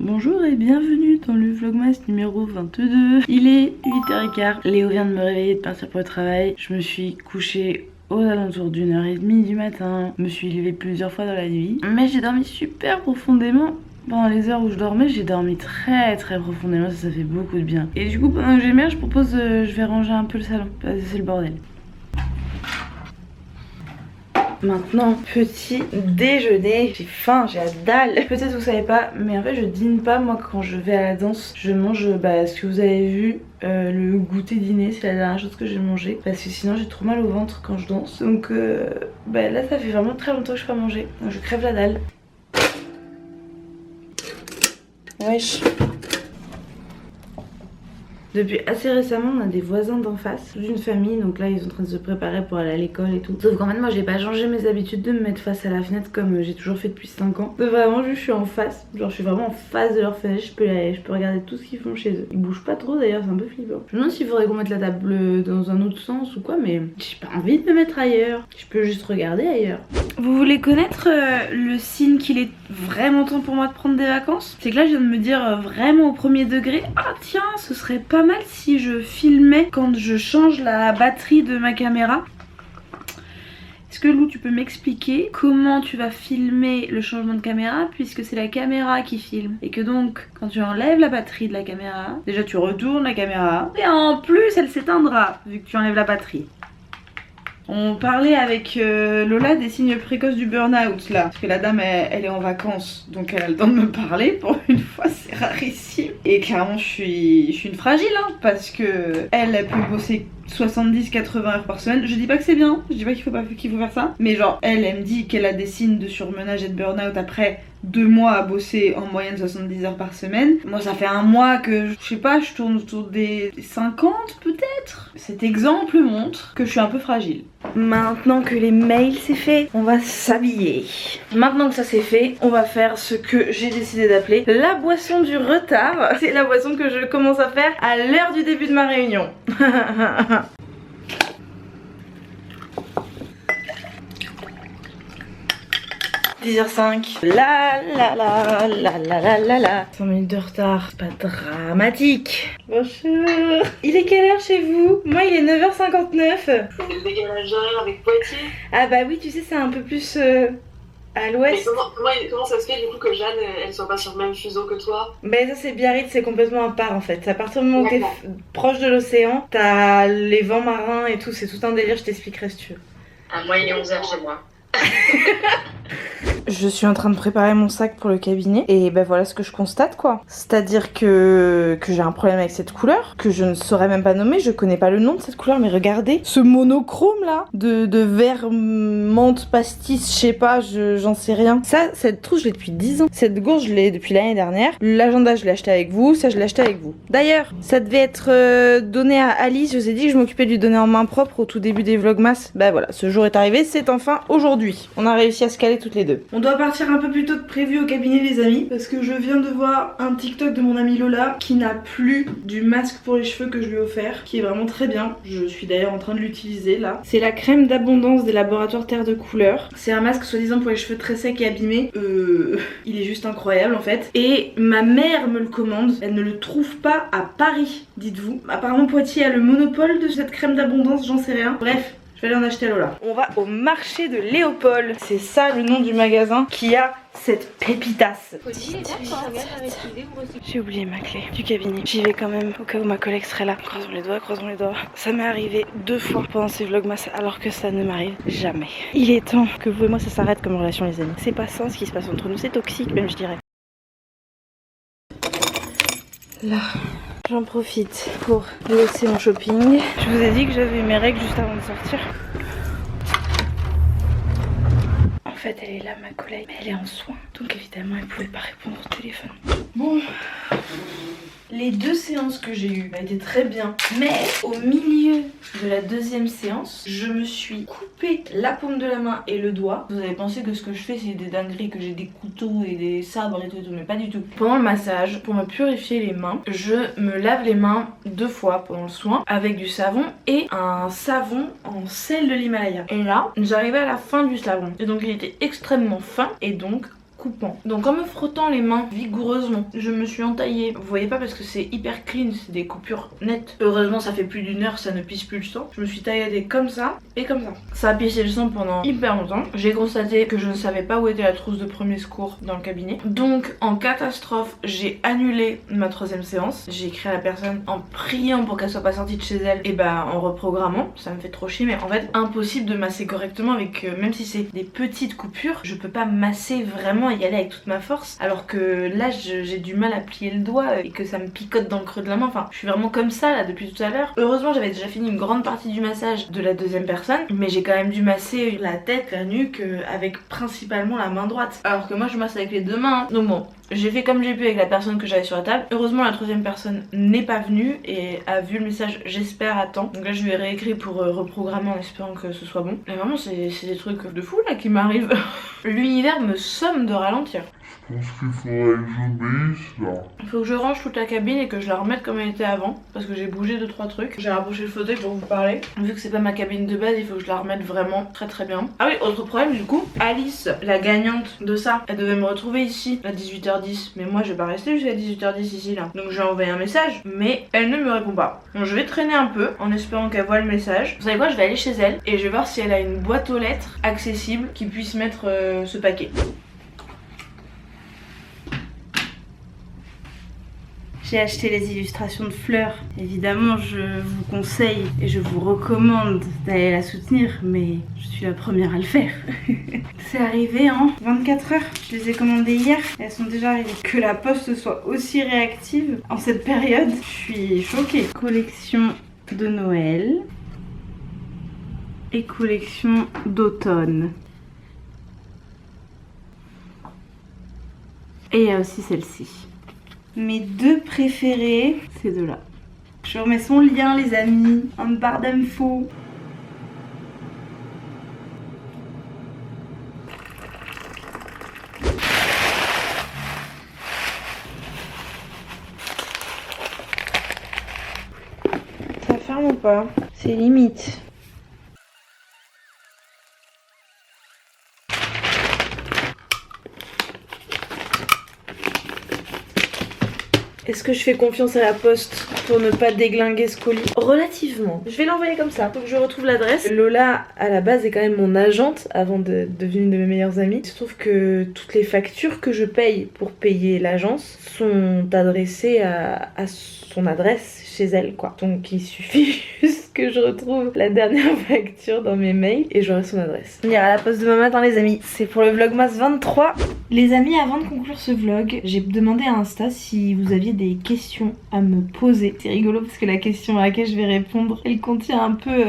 Bonjour et bienvenue dans le vlogmas numéro 22. Il est 8h15, Léo vient de me réveiller de partir pour le travail. Je me suis couchée aux alentours d'1h30 du matin. Je me suis levée plusieurs fois dans la nuit. Mais j'ai dormi super profondément. Pendant les heures où je dormais, j'ai dormi très profondément, ça fait beaucoup de bien. Et du coup, pendant que j'émerge, je propose, je vais ranger un peu le salon, parce que c'est le bordel. Maintenant, petit déjeuner. J'ai faim, j'ai la dalle. Peut-être vous savez pas, mais en fait je dîne pas. Moi quand je vais à la danse, je mange ce que vous avez vu, le goûter dîner. C'est la dernière chose que j'ai mangé, parce que sinon j'ai trop mal au ventre quand je danse. Donc là ça fait vraiment très longtemps que je n'ai pas mangé. Donc je crève la dalle. Wesh. Depuis assez récemment, on a des voisins d'en face d'une famille, donc là ils sont en train de se préparer pour aller à l'école et tout. Sauf qu'en fait moi j'ai pas changé mes habitudes de me mettre face à la fenêtre comme j'ai toujours fait depuis 5 ans. Donc vraiment je suis en face, genre je suis vraiment en face de leur fenêtre, je peux regarder tout ce qu'ils font chez eux. Ils bougent pas trop d'ailleurs, c'est un peu flippant. Je me demande s'il faudrait qu'on mette la table dans un autre sens ou quoi, mais j'ai pas envie de me mettre ailleurs. Je peux juste regarder ailleurs. Vous voulez connaître le signe qu'il est vraiment temps pour moi de prendre des vacances? C'est que là je viens de me dire vraiment au premier degré, ah tiens ce serait pas mal si je filmais quand je change la batterie de ma caméra. Est-ce que Lou tu peux m'expliquer comment tu vas filmer le changement de caméra, puisque c'est la caméra qui filme et que donc quand tu enlèves la batterie de la caméra, déjà tu retournes la caméra et en plus elle s'éteindra vu que tu enlèves la batterie. On parlait avec Lola des signes précoces du burn-out là. Parce que la dame elle est en vacances, donc elle a le temps de me parler. Pour une fois c'est rarissime. Et clairement je suis une fragile hein, parce que elle peut bosser 70-80 heures par semaine. Je dis pas que c'est bien, je dis pas qu'il faut faire ça. Mais genre elle me dit qu'elle a des signes de surmenage et de burn-out après 2 mois à bosser en moyenne 70 heures par semaine. Moi ça fait 1 mois que je sais pas, je tourne autour des 50 peut-être. Cet exemple montre que je suis un peu fragile. Maintenant que les mails c'est fait, on va s'habiller. Maintenant que ça c'est fait, on va faire ce que j'ai décidé d'appeler la boisson du retard. C'est la boisson que je commence à faire à l'heure du début de ma réunion. 10h05. La 100 minutes de retard, c'est pas dramatique. Bonjour. Il est quelle heure chez vous? Moi il est 9h59. Le décalage horaire avec Poitiers. Ah bah oui tu sais c'est un peu plus à l'ouest. Mais comment ça se fait du coup que Jeanne elle soit pas sur le même fuseau que toi? Bah ça c'est Biarritz, c'est complètement à part en fait. À partir du moment où t'es proche de l'océan, t'as les vents marins et tout, c'est tout un délire, je t'expliquerai si tu veux. Ah moi il est 11h chez moi. Je suis en train de préparer mon sac pour le cabinet et ben voilà ce que je constate quoi. C'est-à-dire que j'ai un problème avec cette couleur que je ne saurais même pas nommer, je connais pas le nom de cette couleur mais regardez ce monochrome là de vert menthe pastis, je sais pas, j'en sais rien. Ça, cette trousse je l'ai depuis 10 ans. Cette gourde je l'ai depuis l'année dernière. L'agenda je l'ai acheté avec vous, ça je l'ai acheté avec vous. D'ailleurs, ça devait être donné à Alice, je vous ai dit que je m'occupais de lui donner en main propre au tout début des vlogmas. Bah voilà, ce jour est arrivé, c'est enfin aujourd'hui. On a réussi à se caler toutes les deux. On doit partir un peu plus tôt que prévu au cabinet les amis, parce que je viens de voir un TikTok de mon amie Lola qui n'a plus du masque pour les cheveux que je lui ai offert, qui est vraiment très bien. Je suis d'ailleurs en train de l'utiliser là. C'est la crème d'abondance des laboratoires Terre de Couleur. C'est un masque soi-disant pour les cheveux très secs et abîmés. Il est juste incroyable en fait. Et ma mère me le commande. Elle ne le trouve pas à Paris, dites-vous. Apparemment Poitiers a le monopole de cette crème d'abondance, j'en sais rien. Bref. Je vais aller en acheter à Lola. On va au marché de Léopold. C'est ça le nom du magasin qui a cette pépitasse. J'ai oublié ma clé du cabinet. J'y vais quand même au cas où ma collègue serait là. Croisons les doigts, croisons les doigts. Ça m'est arrivé 2 fois pendant ces vlogmas alors que ça ne m'arrive jamais. Il est temps que vous et moi ça s'arrête comme relation les amis. C'est pas sain ce qui se passe entre nous, c'est toxique même je dirais. Là. J'en profite pour laisser mon shopping. Je vous ai dit que j'avais eu mes règles juste avant de sortir. En fait, elle est là, ma collègue, mais elle est en soins. Donc évidemment, elle pouvait pas répondre au téléphone. Bon, les 2 séances que j'ai eues étaient très bien. Mais au milieu de la 2e séance, je me suis coupé la paume de la main et le doigt. Vous avez pensé que ce que je fais c'est des dingueries, que j'ai des couteaux et des sabres et tout, mais pas du tout. Pendant le massage, pour me purifier les mains, je me lave les mains 2 fois pendant le soin avec du savon et un savon en sel de l'Himalaya. Et là, j'arrivais à la fin du savon et donc il était extrêmement fin et donc coupant. Donc en me frottant les mains vigoureusement, je me suis entaillée. Vous voyez pas parce que c'est hyper clean, c'est des coupures nettes. Heureusement ça fait plus d'1 heure, ça ne pisse plus le sang. Je me suis tailladée comme ça et comme ça. Ça a pissé le sang pendant hyper longtemps. J'ai constaté que je ne savais pas où était la trousse de premier secours dans le cabinet. Donc en catastrophe, j'ai annulé ma 3e séance. J'ai écrit à la personne en priant pour qu'elle soit pas sortie de chez elle et bah en reprogrammant. Ça me fait trop chier mais en fait impossible de masser correctement avec même si c'est des petites coupures, je peux pas masser vraiment et y aller avec toute ma force alors que là j'ai du mal à plier le doigt et que ça me picote dans le creux de la main. Enfin je suis vraiment comme ça là depuis tout à l'heure. Heureusement j'avais déjà fini une grande partie du massage de la 2e personne mais j'ai quand même dû masser la tête, la nuque avec principalement la main droite alors que moi je masse avec les 2 mains hein. Donc bon, j'ai fait comme j'ai pu avec la personne que j'avais sur la table. Heureusement la 3e personne n'est pas venue et a vu le message j'espère à temps. Donc là je lui ai réécrit pour reprogrammer en espérant que ce soit bon. Mais vraiment c'est des trucs de fou là qui m'arrivent. L'univers me somme de ralentir. Je pense qu'il faudrait que j'obéisse là. Il faut que je range toute la cabine et que je la remette comme elle était avant parce que j'ai bougé 2-3 trucs. J'ai rapproché le fauteuil pour vous parler. Vu que c'est pas ma cabine de base, il faut que je la remette vraiment très bien. Ah oui, autre problème du coup, Alice, la gagnante de ça, elle devait me retrouver ici à 18h10. Mais moi je vais pas rester jusqu'à 18h10 ici là. Donc je lui ai envoyé un message mais elle ne me répond pas. Donc je vais traîner un peu en espérant qu'elle voit le message. Vous savez quoi, je vais aller chez elle et je vais voir si elle a une boîte aux lettres accessible qui puisse mettre ce paquet. J'ai acheté les illustrations de Fleur. Évidemment, je vous conseille et je vous recommande d'aller la soutenir, mais je suis la première à le faire. C'est arrivé en 24 heures. Je les ai commandées hier. Elles sont déjà arrivées. Que la poste soit aussi réactive en cette période, je suis choquée. Collection de Noël et collection d'automne. Et il y a aussi celle-ci. Mes 2 préférés, ces 2-là. Je remets son lien les amis, en barre d'infos. Ça ferme ou pas? C'est limite. Est-ce que je fais confiance à la poste pour ne pas déglinguer ce colis? Relativement. Je vais l'envoyer comme ça. Faut que je retrouve l'adresse. Lola, à la base, est quand même mon agente avant de devenir une de mes meilleures amies. Il se trouve que toutes les factures que je paye pour payer l'agence sont adressées à son adresse chez elle, quoi. Donc il suffit juste que je retrouve la dernière facture dans mes mails et j'aurai son adresse. On ira à la poste demain matin les amis. C'est pour le vlogmas 23. Les amis, avant de conclure ce vlog, j'ai demandé à Insta si vous aviez des questions à me poser. C'est rigolo parce que la question à laquelle je vais répondre, elle contient un peu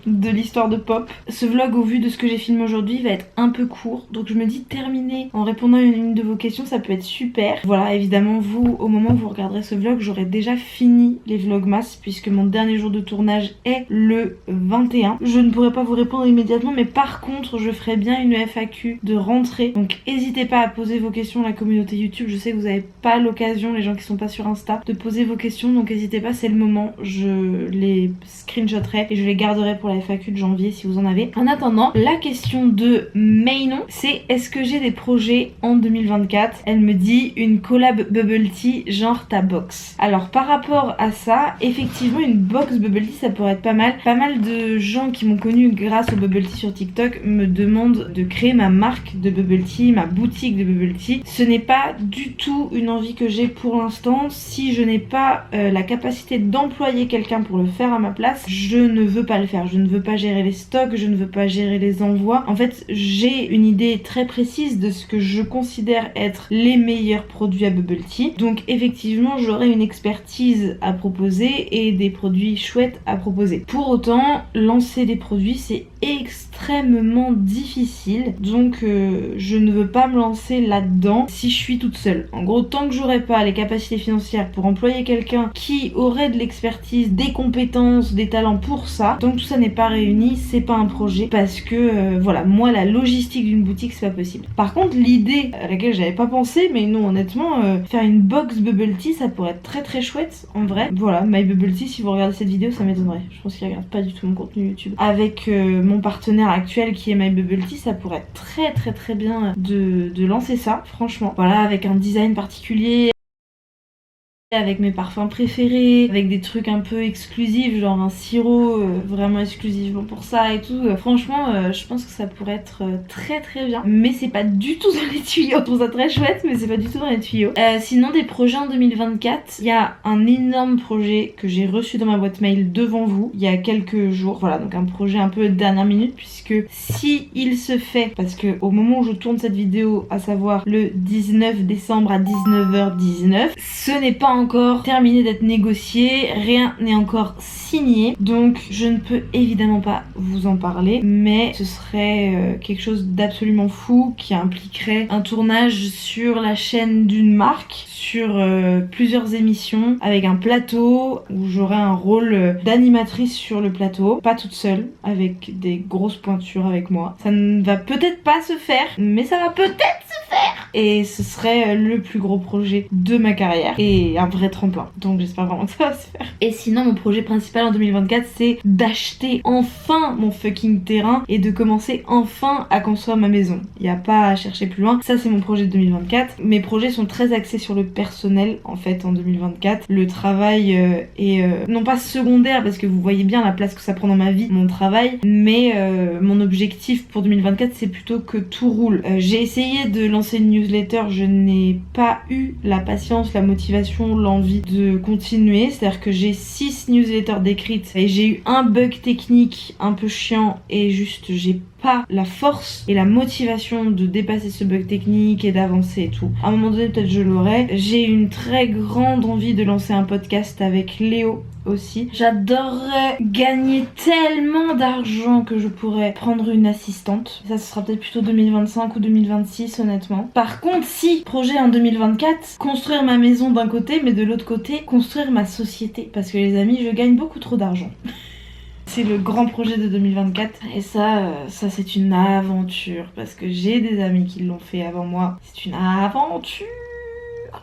de l'histoire de pop. Ce vlog, au vu de ce que j'ai filmé aujourd'hui, va être un peu court. Donc je me dis terminer en répondant à une de vos questions, ça peut être super. Voilà, évidemment, vous, au moment où vous regarderez ce vlog, j'aurai déjà fini les vlogmas puisque mon dernier jour de tournage est le 21. Je ne pourrai pas vous répondre immédiatement, mais par contre, je ferai bien une FAQ de rentrée. Donc n'hésitez pas à poser vos questions à la communauté YouTube. Je sais que vous n'avez pas l'occasion, les gens qui sont pas sur Insta, de poser vos questions, donc n'hésitez pas, c'est le moment. Je les screenshotterai et je les garderai pour la FAQ de janvier si vous en avez. En attendant, la question de Maynon, c'est est-ce que j'ai des projets en 2024? Elle me dit une collab bubble tea genre ta box. Alors par rapport à ça, effectivement une box bubble tea ça pourrait être pas mal. Pas mal de gens qui m'ont connu grâce au bubble tea sur TikTok me demandent de créer ma marque de bubble tea, ma boutique de bubble tea. Ce n'est pas du tout une envie que j'ai pour l'instant. Si je n'ai pas la capacité d'employer quelqu'un pour le faire à ma place, je ne veux pas le faire. Je ne veux pas gérer les stocks, je ne veux pas gérer les envois. En fait, j'ai une idée très précise de ce que je considère être les meilleurs produits à bubble tea. Donc effectivement, j'aurai une expertise à proposer et des produits chouettes à proposer. Pour autant, lancer des produits, c'est extrêmement difficile. Donc je ne veux pas me lancer là-dedans si je suis toute seule. En gros, tant que j'aurai pas les capacités financières pour employer quelqu'un qui aurait de l'expertise, des compétences, des talents pour ça, tant que tout ça n'est pas réuni, c'est pas un projet parce que voilà, moi la logistique d'une boutique c'est pas possible. Par contre, l'idée à laquelle j'avais pas pensé, mais non honnêtement, faire une box bubble tea ça pourrait être très très chouette en vrai. Voilà, My Bubble Tea, si vous regardez cette vidéo ça m'étonnerait. Je pense qu'il regarde pas du tout mon contenu YouTube. Avec mon partenaire actuel qui est My Bubble Tea, ça pourrait être très très très bien de lancer ça, franchement. Voilà, avec un design particulier, avec mes parfums préférés, avec des trucs un peu exclusifs, genre un sirop vraiment exclusivement pour ça et tout. Franchement, je pense que ça pourrait être très très bien. Mais c'est pas du tout dans les tuyaux. Je trouve ça très chouette, mais c'est pas du tout dans les tuyaux. Sinon, des projets en 2024, il y a un énorme projet que j'ai reçu dans ma boîte mail devant vous il y a quelques jours. Voilà, donc un projet un peu de dernière minute, puisque si il se fait, parce que au moment où je tourne cette vidéo, à savoir le 19 décembre à 19h19, ce n'est pas encore terminé d'être négocié, rien n'est encore signé, donc je ne peux évidemment pas vous en parler, mais ce serait quelque chose d'absolument fou qui impliquerait un tournage sur la chaîne d'une marque, sur plusieurs émissions, avec un plateau où j'aurai un rôle d'animatrice sur le plateau, pas toute seule, avec des grosses pointures avec moi. Ça ne va peut-être pas se faire, mais ça va peut-être se faire, et ce serait le plus gros projet de ma carrière et un vrai tremplin, donc j'espère vraiment que ça va se faire. Et sinon, mon projet principal en 2024, c'est d'acheter enfin mon fucking terrain et de commencer enfin à construire ma maison. Il n'y a pas à chercher plus loin, ça c'est mon projet de 2024. Mes projets sont très axés sur le personnel en fait en 2024. Le travail est non pas secondaire, parce que vous voyez bien la place que ça prend dans ma vie, mon travail, mais mon objectif pour 2024, c'est plutôt que tout roule. J'ai essayé de lancer une newsletter, je n'ai pas eu la patience, la motivation, l'envie de continuer. C'est-à-dire que j'ai 6 newsletters décrites et j'ai eu un bug technique un peu chiant et juste j'ai pas la force et la motivation de dépasser ce bug technique et d'avancer et tout. À un moment donné, peut-être je l'aurai. J'ai une très grande envie de lancer un podcast avec Léo aussi. J'adorerais gagner tellement d'argent que je pourrais prendre une assistante. Ça, ce sera peut-être plutôt 2025 ou 2026, honnêtement. Par contre, si, projet en 2024, construire ma maison d'un côté, mais de l'autre côté, construire ma société. Parce que les amis, je gagne beaucoup trop d'argent. C'est le grand projet de 2024 et ça c'est une aventure parce que j'ai des amis qui l'ont fait avant moi. C'est une aventure.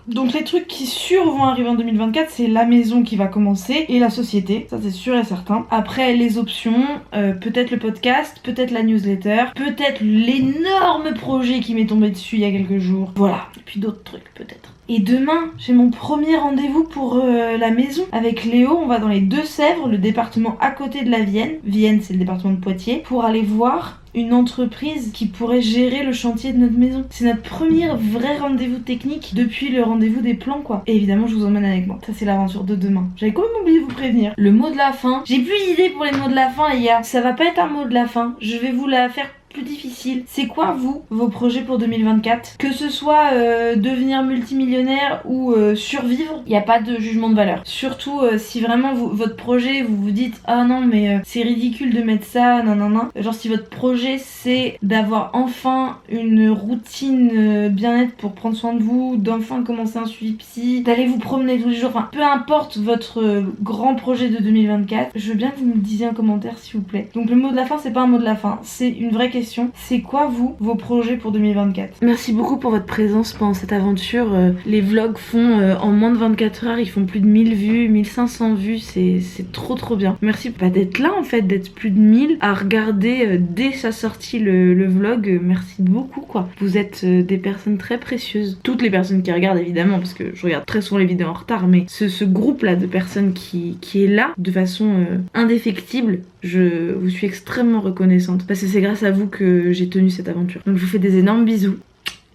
Donc les trucs qui vont arriver en 2024, c'est la maison qui va commencer et la société, ça c'est sûr et certain. Après les options, peut-être le podcast, peut-être la newsletter, peut-être l'énorme projet qui m'est tombé dessus il y a quelques jours. Voilà, et puis d'autres trucs peut-être. Et demain, j'ai mon premier rendez-vous pour la maison avec Léo. On va dans les Deux-Sèvres, le département à côté de la Vienne. Vienne, c'est le département de Poitiers, pour aller voir une entreprise qui pourrait gérer le chantier de notre maison. C'est notre premier vrai rendez-vous technique depuis le rendez-vous des plans, quoi. Et évidemment, je vous emmène avec moi. Ça, c'est l'aventure de demain. J'avais quand même oublié de vous prévenir. Le mot de la fin. J'ai plus d'idées pour les mots de la fin, les gars. Ça va pas être un mot de la fin. Je vais vous la faire plus difficile. C'est quoi, vous, vos projets pour 2024? Que ce soit devenir multimillionnaire ou survivre, il n'y a pas de jugement de valeur. Surtout si vraiment votre projet, vous vous dites « Ah non, mais c'est ridicule de mettre ça, non. » Genre si votre projet, c'est d'avoir enfin une routine bien-être pour prendre soin de vous, d'enfin commencer un suivi psy, d'aller vous promener tous les jours, enfin, peu importe votre grand projet de 2024, je veux bien que vous me le disiez en commentaire, s'il vous plaît. Donc le mot de la fin, c'est pas un mot de la fin, c'est une vraie question. C'est quoi, vous, vos projets pour 2024? Merci beaucoup pour votre présence pendant cette aventure. Les vlogs font en moins de 24 heures, ils font plus de 1000 vues, 1500 vues, c'est trop bien. Merci pas d'être là en fait, d'être plus de 1000 à regarder dès sa sortie le vlog. Merci beaucoup, quoi. Vous êtes des personnes très précieuses. Toutes les personnes qui regardent, évidemment, parce que je regarde très souvent les vidéos en retard, mais ce groupe-là de personnes qui est là de façon indéfectible, je vous suis extrêmement reconnaissante parce que c'est grâce à vous que j'ai tenu cette aventure. Donc je vous fais des énormes bisous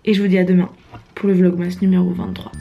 et je vous dis à demain pour le vlogmas numéro 23.